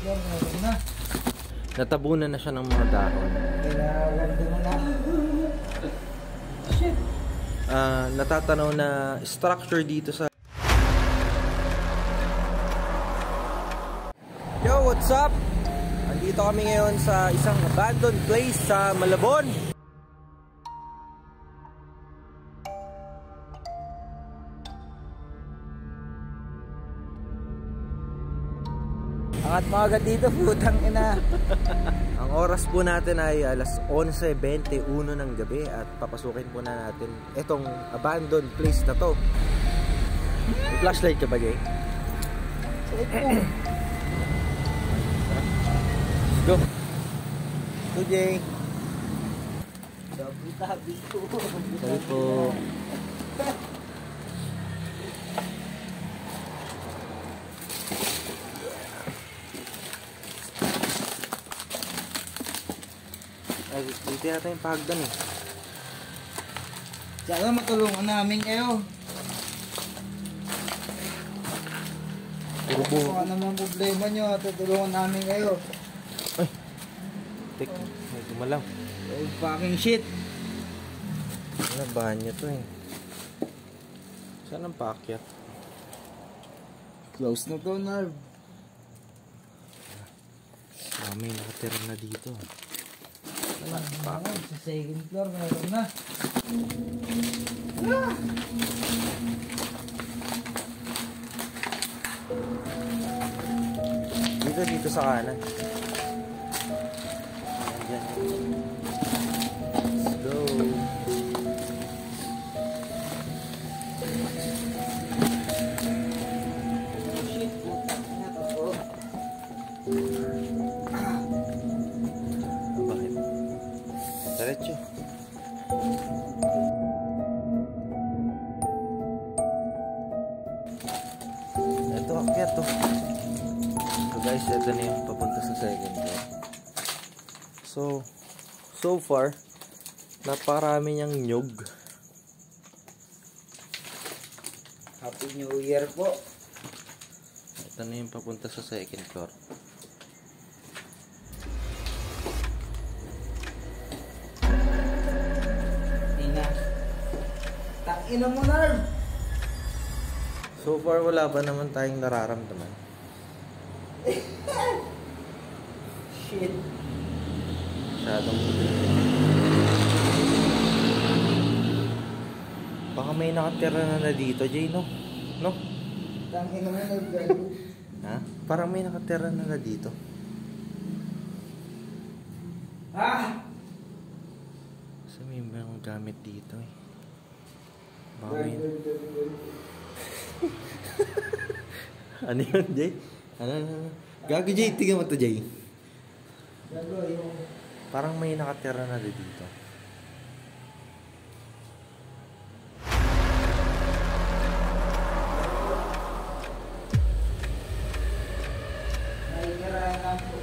floor, meron na. Natabunan na siya ng mga dahon. Kinaganda mo na. Shit. Natatanaw na structure dito sa... Yo, what's up? Andito kami ngayon sa isang abandoned place sa Malabon. Angat mo agad dito, putang ina. Ang oras po natin ay alas 11:21 ng gabi at papasukin po na natin itong abandoned place na to. May flashlight ka ba, Jay? Let's go. Go, Jay. Tabi ko. Sorry po. Ay, dito yata yung pagdan eh. Sana matulungan namin kayo. Puro buho. Kung ano naman problema nyo, tutulungan namin kayo. Ay. Tek, may gumalaw. Oh, fucking shit. Ano, banyo to eh. Saan ang paakyat? Close na to, Narv. May nakatira na dito. Sa second floor, meron na. Dito sa kanan. Ayan. Let's go. Shit, putang ina to. Bakit? Diretso. Ito, akyat to. So guys, ito na yung papunta sa second floor. So far, napakarami niyang nyug. Happy New Year po. Ito na yung papunta sa second floor. Ina. Tangina mo, Narv. So far, wala pa naman tayong nararamdaman. Shit. Masyadong baka may nakatira na dito, Jay, no? No? Tangina mo, Narv. Ha? Parang may nakatira na dito. Ah! Kasi may mga gamit dito eh. Baka may... Ano yun, Jay? Ano? Gago, Jay. Tingnan mo to, Jay. Gago, yung... Parang may nakatira na dito. Nakikiraan lang po.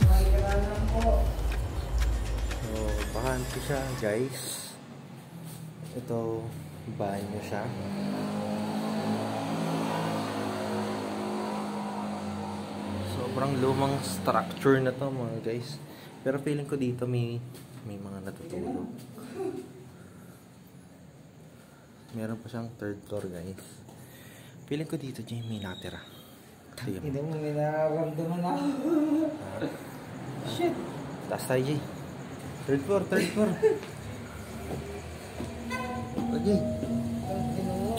Nakikiraan lang po. So, bahan ko siya, guys. Ito, banyo siya. Sobrang lumang structure na to, mga guys. Pero feeling ko dito may mga natutulog. Meron pa siyang third floor, guys. Feeling ko dito, Jay, may natira. Hindi mo, may nararamdaman ako. Shit. Taas tayo, Jay. Third floor. Okay. Tangina mo.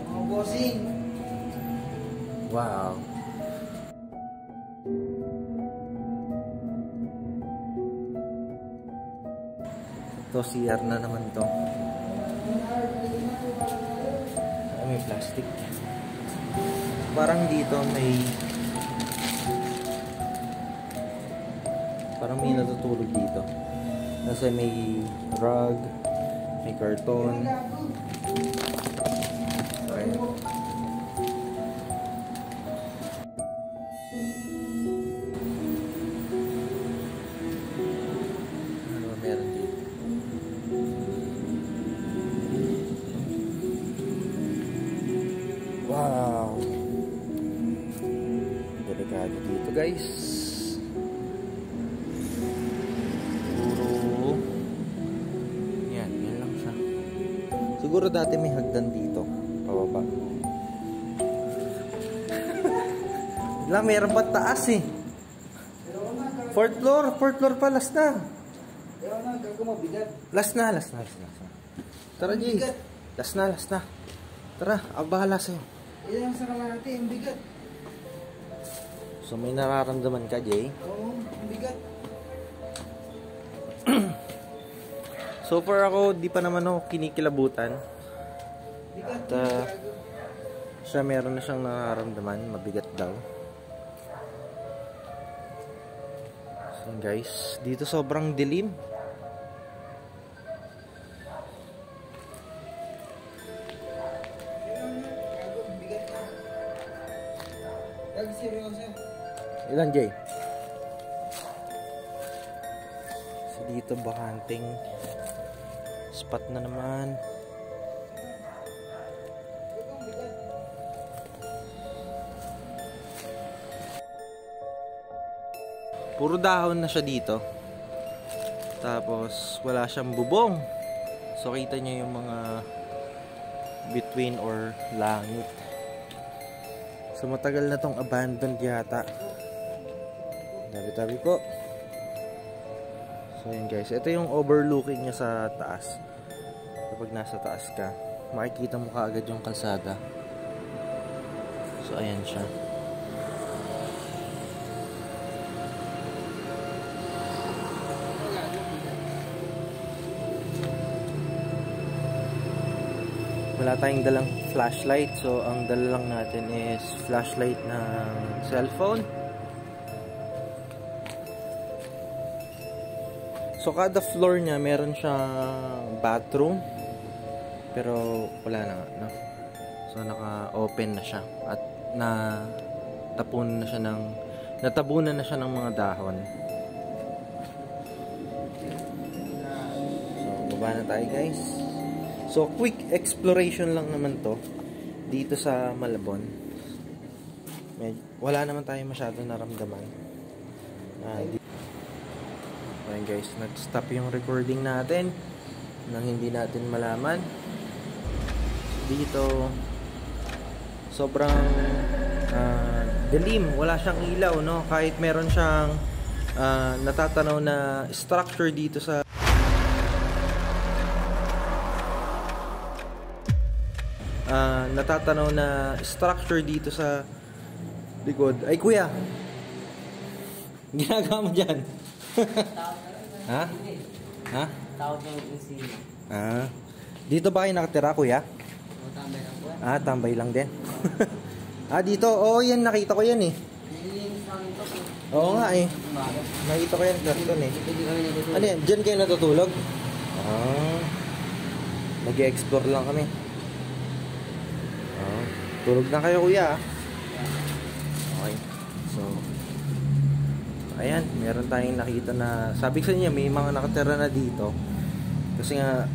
Mga bossing. Wow. Ito, CR na naman to. May plastic. Parang dito parang may natutulog dito. Kasi may rug, may karton. Ayan. guys. Siguro yan lang siya. Siguro dati may hagdan dito pababa. Wala, meron pa taas eh. Fourth floor pa, last na. Ewan na, gago mabigat. Last na. Tara, Jay. Last na. Tara, bahala sa'yo. Ilan sa kalahati, ang bigat. So, may nararamdaman ka, Jay? Oo, ang bigat. So far ako, di pa naman ako kinikilabutan. Bigat. At, siya meron na siyang nararamdaman, mabigat daw. So, guys, dito sobrang dilim. Seryoso. Ilan, Jay? So, dito bakanting spot na naman. Puro dahon na siya dito. Tapos wala siyang bubong. So kita niyo yung mga between or langit. So matagal na tong abandoned yata. Tabi-tabi po. So yun guys, ito yung overlooking niya sa taas. Kapag nasa taas ka, makikita mo kaagad yung kalsada. So ayan siya. Wala tayong dalang flashlight, so ang dala lang natin is flashlight ng cellphone. So kada floor niya meron siyang bathroom, pero wala na nga, no? So naka-open na siya at natabunan na siya ng mga dahon. So baba na tayo guys. So, quick exploration lang naman to dito sa Malabon. Wala naman tayo masyado naramdaman. Ayan guys, nag-stop yung recording natin nang hindi natin malaman. Dito, sobrang dilim. Wala siyang ilaw, no? Kahit meron siyang natatanaw na structure dito sa likod. Ay kuya, ginagawa mo dyan? Ha? Ha? Tawag yung kusina. Dito ba kayo nakatira kuya? Tambay lang po. Tambay lang din. Dito, yan, nakita ko yan eh. Nililinis namin ito po. Oo nga eh. Nakita ko yan karton eh. Ano yan, dyan kayo natutulog? Nag-explore lang kami. Tulog na kayo kuya. Okay. So ayan, meron tayong nakita na sabi ko sa inyo may mga nakatira na dito. Kasi nga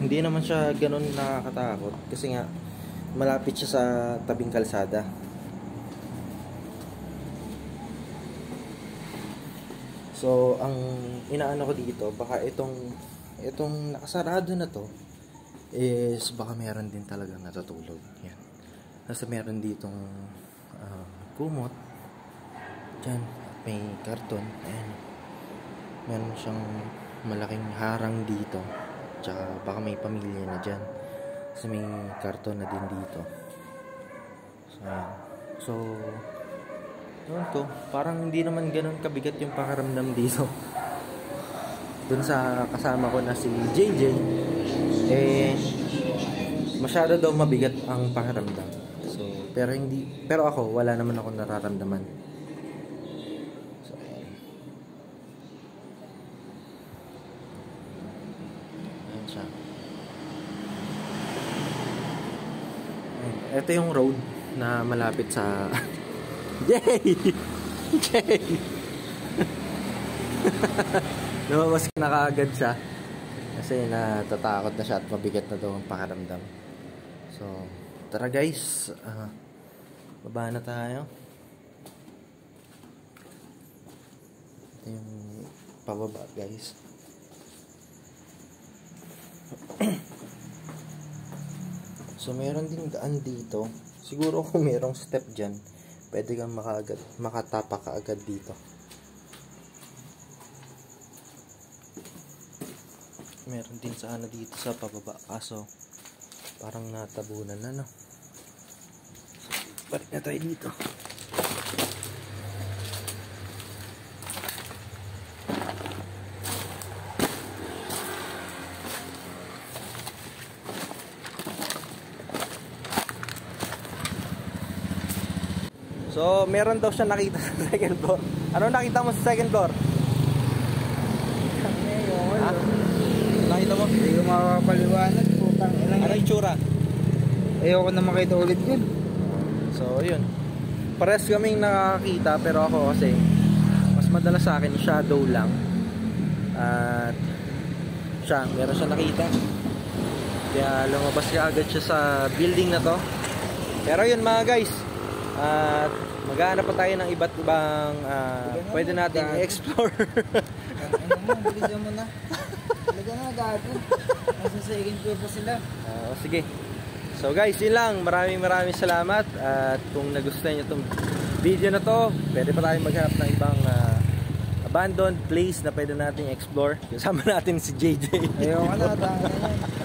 hindi naman siya ganoon nakakatakot kasi nga malapit siya sa tabing kalsada. So ang inaano ko dito, baka itong nakasarado na to is baka meron din talagang natutulog. Yan. Kasi meron ditong kumot. Diyan, may karton. Ayan. Meron siyang malaking harang dito. Tsaka baka may pamilya na dyan. Kasi may karton na din dito. So, ayan. So, yun to. Parang hindi naman ganun kabigat yung pakaramdam dito. Dun sa kasama ko na si JJ, masyado daw mabigat ang pakiramdam. So, pero ako wala naman ako nararamdaman. So, ayan siya. Ito yung road na malapit sa Jay! Jay! Lumabas na kaagad siya kasi natatakot na siya at mabigat na daw ang pakiramdam. So, tara guys, baba na tayo. Ito yung pababa, guys. So, meron ding daan dito. Siguro kung merong step dyan, pwede kang makatapa ka agad dito. Meron din sana dito sa pababa. Kaso, parang natabunan na, no? So, balik na tayo dito. So, meron daw siya nakita sa second floor. Ano nakita mo sa second floor? Ha? Nakita mo? Hindi ko makakapaliwanag. Putang ilang. Ano yung tsura? Ayoko na makita ulit yun. So, yun. Pares kaming nakakita, pero ako kasi mas madalas sa akin shadow lang. At siya, meron siya nakita. Kaya lumabas ka agad siya sa building na to. Pero yun mga guys, at maghahanap pa tayo ng iba't ibang pwede natin i-explore. Ano mo, bilisan mo na. Talaga na, gago. Nasa second floor pa sila. Sige. So guys, yun lang. Maraming salamat. At kung nagustuhan nyo itong video na to, pwede pa tayong maghanap ng ibang abandoned place na pwede natin i-explore. Kasama natin si JJ. Ayoko na, tanga na yan.